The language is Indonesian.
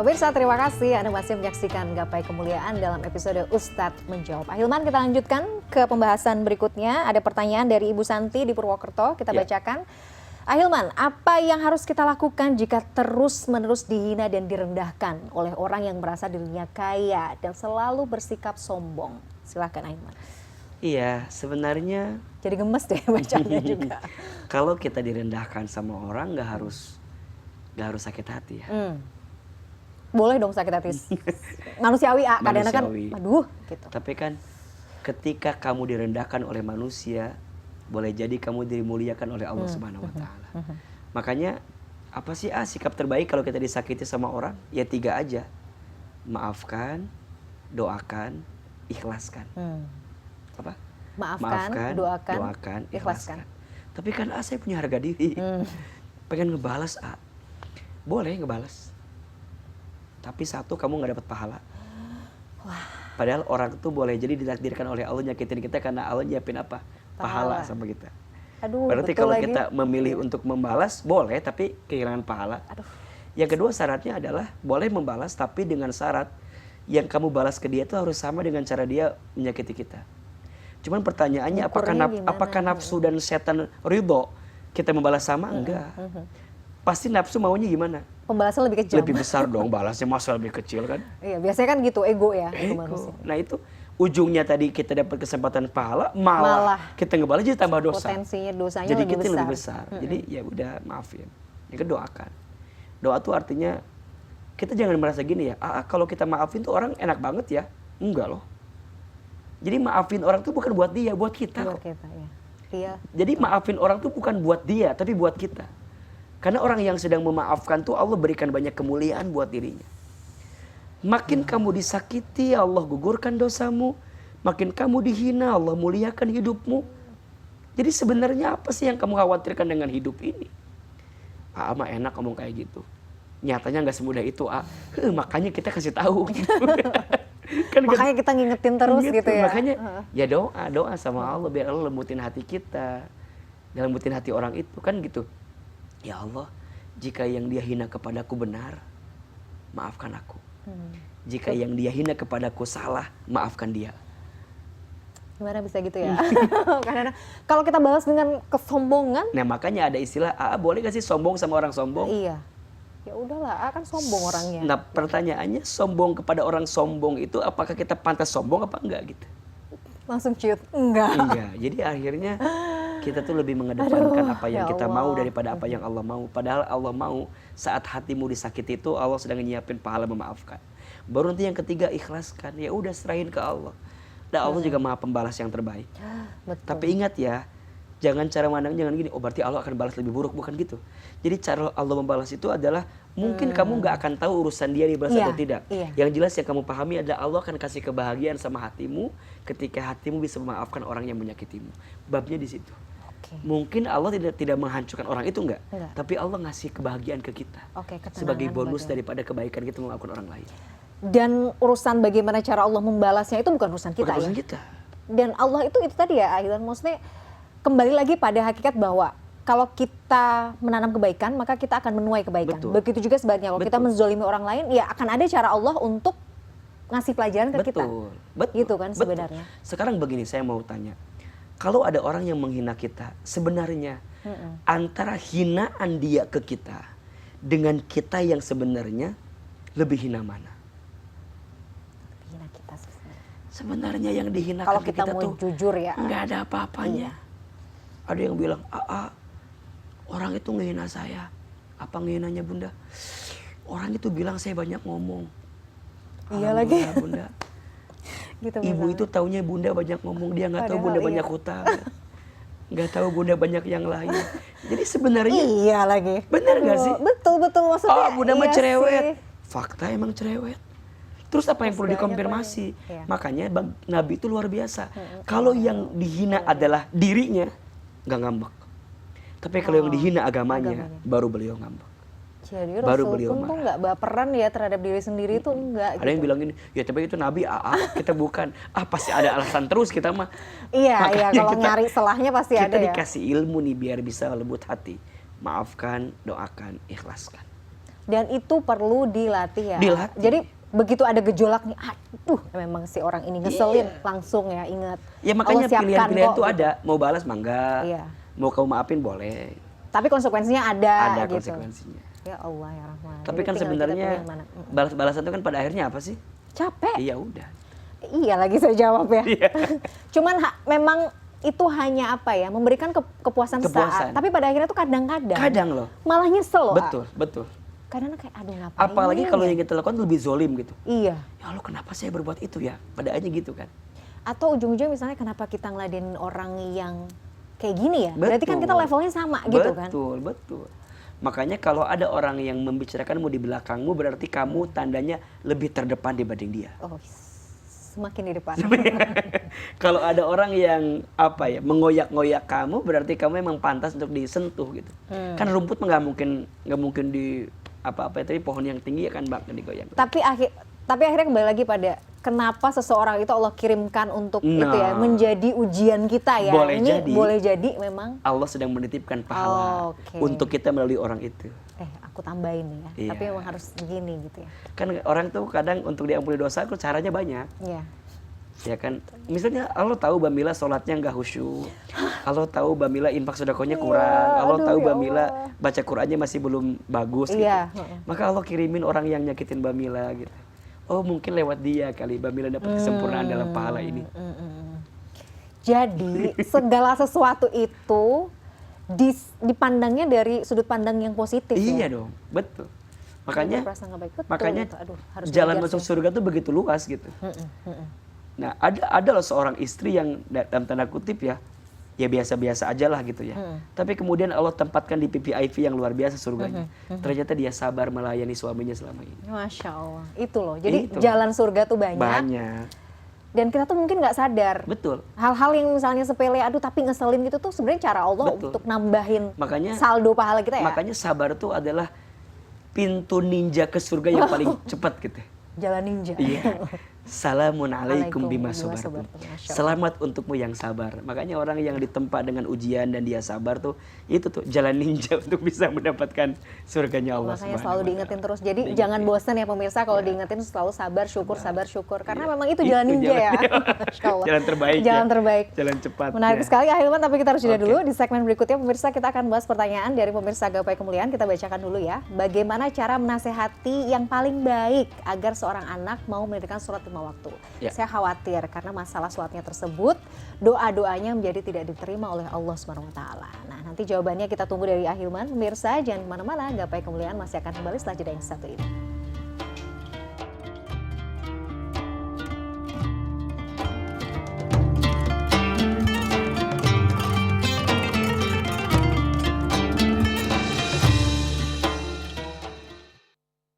Pemirsa, terima kasih Anda masih menyaksikan Gapai Kemuliaan dalam episode Ustadz Menjawab. Ahilman, kita lanjutkan ke pembahasan berikutnya. Ada pertanyaan dari Ibu Santi di Purwokerto, kita bacakan. Ahilman, apa yang harus kita lakukan jika terus-menerus dihina dan direndahkan oleh orang yang merasa dirinya kaya dan selalu bersikap sombong? Silakan Ahilman. Iya, sebenarnya jadi gemes deh bacanya juga. Kalau kita direndahkan sama orang nggak harus sakit hati ya. Boleh dong sakit hati. Manusiawi, kadang-kadang kan aduh gitu. Tapi kan ketika kamu direndahkan oleh manusia, boleh jadi kamu dimuliakan oleh Allah Subhanahu wa taala. Makanya apa sih sikap terbaik kalau kita disakiti sama orang? Ya 3 aja. Maafkan, doakan, ikhlaskan. Apa? Maafkan, doakan, ikhlaskan. Tapi kan saya punya harga diri. Pengen ngebalas boleh ngebalas. Tapi satu, kamu gak dapat pahala. Wah. Padahal orang tuh boleh jadi ditakdirkan oleh Allah nyakitin kita karena Allah nyiapin apa? Pahala sama kita. Aduh, berarti kalau kita memilih untuk membalas, boleh tapi kehilangan pahala. Aduh. Yang kedua syaratnya adalah boleh membalas tapi dengan syarat yang kamu balas ke dia itu harus sama dengan cara dia menyakiti kita. Cuman pertanyaannya apakah nafsu dan setan ridho kita membalas sama? Enggak. Pasti nafsu maunya gimana? Pembalasan lebih kecil. Lebih besar dong, balasnya masa lebih kecil kan? Iya, biasanya kan gitu, ego ya. Ego. Nah itu ujungnya tadi kita dapat kesempatan pahala, malah kita ngebalas jadi tambah dosa. Potensinya dosanya jadi lebih kita besar. lebih besar. Jadi ya udah maafin. Yang kedua doakan. Doa tuh artinya kita jangan merasa gini ya, kalau kita maafin tuh orang enak banget ya. Enggak loh. Jadi maafin orang tuh bukan buat dia, buat kita. Buat kita, ya. Iya. Jadi maafin orang tuh bukan buat dia, tapi buat kita. Karena orang yang sedang memaafkan tuh Allah berikan banyak kemuliaan buat dirinya. Makin kamu disakiti, Allah gugurkan dosamu. Makin kamu dihina, Allah muliakan hidupmu. Jadi sebenarnya apa sih yang kamu khawatirkan dengan hidup ini? Mah enak ngomong kayak gitu. Nyatanya gak semudah itu. Makanya kita kasih tahu. Kan makanya kita ngingetin terus gitu ya. Makanya ya doa sama Allah biar Allah lembutin hati kita. Dan lembutin hati orang itu kan gitu. Ya Allah, jika yang dia hina kepadaku benar, maafkan aku. Jika yang dia hina kepadaku salah, maafkan dia. Gimana bisa gitu ya? Karena kalau kita balas dengan kesombongan. Nah makanya ada istilah, boleh gak sih sombong sama orang sombong? Iya. Ya udahlah, kan sombong orangnya. Nah pertanyaannya, sombong kepada orang sombong itu apakah kita pantas sombong apa enggak gitu? Langsung ciut, enggak. Iya, jadi akhirnya kita tuh lebih mengedepankan apa yang kita mau daripada apa yang Allah mau. Padahal Allah mau saat hatimu disakiti itu Allah sedang nyiapin pahala memaafkan. Baru nanti yang ketiga ikhlaskan. Ya udah serahin ke Allah. Dan Allah juga Maha Pembalas yang terbaik. Betul. Tapi ingat ya, jangan cara mandang jangan gini, berarti Allah akan balas lebih buruk, bukan gitu. Jadi cara Allah membalas itu adalah mungkin kamu nggak akan tahu urusan dia dibalas atau tidak. Yang jelas yang kamu pahami adalah Allah akan kasih kebahagiaan sama hatimu ketika hatimu bisa memaafkan orang yang menyakitimu. Babnya di situ. Mungkin Allah tidak menghancurkan orang itu enggak. Tapi Allah ngasih kebahagiaan ke kita. Sebagai bonus daripada kebaikan kita memaafkan orang lain. Dan urusan bagaimana cara Allah membalasnya itu bukan urusan kita. Bukan urusan kita. Dan Allah itu tadi ya, akhirnya maksudnya kembali lagi pada hakikat bahwa kalau kita menanam kebaikan, maka kita akan menuai kebaikan. Betul. Begitu juga sebaliknya, kalau kita menzolimi orang lain, ya akan ada cara Allah untuk ngasih pelajaran ke kita. Betul. Gitu kan sebenarnya. Sekarang begini, saya mau tanya. Kalau ada orang yang menghina kita, sebenarnya antara hinaan dia ke kita dengan kita yang sebenarnya lebih hina mana? Hina kita sebenarnya yang dihinakan kalau kita tuh jujur ya, nggak ada apa-apanya. Ada yang bilang, orang itu ngehina saya. Apa ngehinanya Bunda? Orang itu bilang saya banyak ngomong. Iya lagi. Bunda. Gitu, ibu itu taunya Bunda banyak ngomong, dia nggak tahu Bunda banyak hutang. Nggak tahu Bunda banyak yang lain. Jadi sebenarnya iya lagi. Benar nggak sih? Betul maksudnya. Bunda mah iya cerewet. Sih. Fakta emang cerewet. Terus apa yang perlu dikonfirmasi? Makanya Nabi itu luar biasa. Kalau yang dihina adalah dirinya, nggak ngambek. Tapi kalau yang dihina agamanya, baru beliau ngambek. Jadi baru Rasul beliau pun tuh nggak baperan ya terhadap diri sendiri itu enggak. Ada yang bilang gini, ya tapi itu Nabi, kita bukan. Pasti ada alasan terus kita mah. Iya kalau nyari salahnya pasti ada ya. Kita dikasih ilmu nih biar bisa lembut hati. Maafkan, doakan, ikhlaskan. Dan itu perlu dilatih ya. Dilatih. Jadi begitu ada gejolak nih, aduh memang si orang ini ngeselin, langsung ya ingat. Ya makanya Allah siapkan pilihan-pilihan kok, tuh gitu. ada. Mau balas mangga, Iya. mau kamu maafin boleh. Tapi konsekuensinya ada gitu. Konsekuensinya. Ya Allah ya Rahman. Tapi Jadi kan tinggal kita sebenarnya pilih yang mana. balas-balasan itu kan pada akhirnya apa sih? Capek. Iya udah. Iya lagi saya jawab ya. Iya. Cuman memang itu hanya apa ya, memberikan kepuasan sesaat. Tapi pada akhirnya tuh kadang-kadang. Kadang loh. Malah nyesel loh. Betul, betul. Kadang kayak aduh ngapain. Apalagi kalau ya? yang kita lakukan lebih zolim gitu. Iya. Ya Allah kenapa saya berbuat itu ya? Pada akhirnya gitu kan. Atau ujung-ujungnya misalnya kenapa kita ngeladenin orang yang kayak gini ya? Betul. Berarti kan kita levelnya sama gitu kan? Betul, betul. Makanya kalau ada orang yang membicarakanmu di belakangmu berarti kamu tandanya lebih terdepan dibanding dia. Oh, semakin di depan. Kalau ada orang yang apa ya mengoyak-ngoyak kamu berarti kamu emang pantas untuk disentuh gitu. Kan rumput mah nggak mungkin di apa-apa tapi pohon yang tinggi ya kan bak digoyang. Tapi akhirnya kembali lagi pada kenapa seseorang itu Allah kirimkan untuk itu ya menjadi ujian kita ya. Boleh jadi memang Allah sedang menitipkan pahala untuk kita melalui orang itu. Aku tambahin nih ya. Iya. Tapi memang harus begini gitu ya. Kan orang tuh kadang untuk diampuni dosa tuh caranya banyak. Iya. Ya kan, misalnya Allah tahu Bamila sholatnya nggak khusyuk, Allah tahu Bamila infak sedekahnya kurang, Allah tahu Bamila baca Qur'annya masih belum bagus gitu. Maka Allah kirimin orang yang nyakitin Bamila gitu. Oh mungkin lewat dia kali Bamila dapat kesempurnaan dalam pahala ini. Jadi segala sesuatu itu dipandangnya dari sudut pandang yang positif. Iya ya? dong, betul. Makanya gitu. Harus jalan masuk surga tuh begitu luas gitu. Nah ada loh seorang istri yang dalam tanda kutip ya biasa-biasa aja lah gitu ya. Tapi kemudian Allah tempatkan di PPIV yang luar biasa surganya. Ternyata dia sabar melayani suaminya selama ini. Masya Allah, itu loh. Jadi jalan surga tuh banyak. Dan kita tuh mungkin nggak sadar. Betul. Hal-hal yang misalnya sepele, aduh tapi ngeselin gitu tuh sebenarnya cara Allah untuk nambahin saldo pahala kita ya. Makanya sabar tuh adalah pintu ninja ke surga yang paling cepat gitu. Jalan ninja. Iya. Salamun alaikum bima sabartum. Selamat untukmu yang sabar. Makanya orang yang ditempa dengan ujian dan dia sabar tuh itu tuh jalan ninja untuk bisa mendapatkan surganya Allah. Makanya selalu diingetin terus. Jadi jangan bosan ya pemirsa kalau diingetin selalu sabar syukur karena memang itu jalan ninja ya. Jalan terbaik. Jalan terbaik. Jalan cepat. Menarik sekali Ahilman, tapi kita harus jeda dulu. Di segmen berikutnya pemirsa kita akan bahas pertanyaan dari pemirsa Gapai Kemuliaan. Kita bacakan dulu ya. Bagaimana cara menasehati yang paling baik agar seorang anak mau mendirikan sholat 5 waktu. Saya khawatir karena masalah sholatnya tersebut doa-doanya menjadi tidak diterima oleh Allah Subhanahu wa taala. Nah, nanti jawabannya kita tunggu dari Ahilman. Pemirsa jangan kemana-mana, Gapai Kemuliaan masih akan kembali setelah jeda yang satu ini.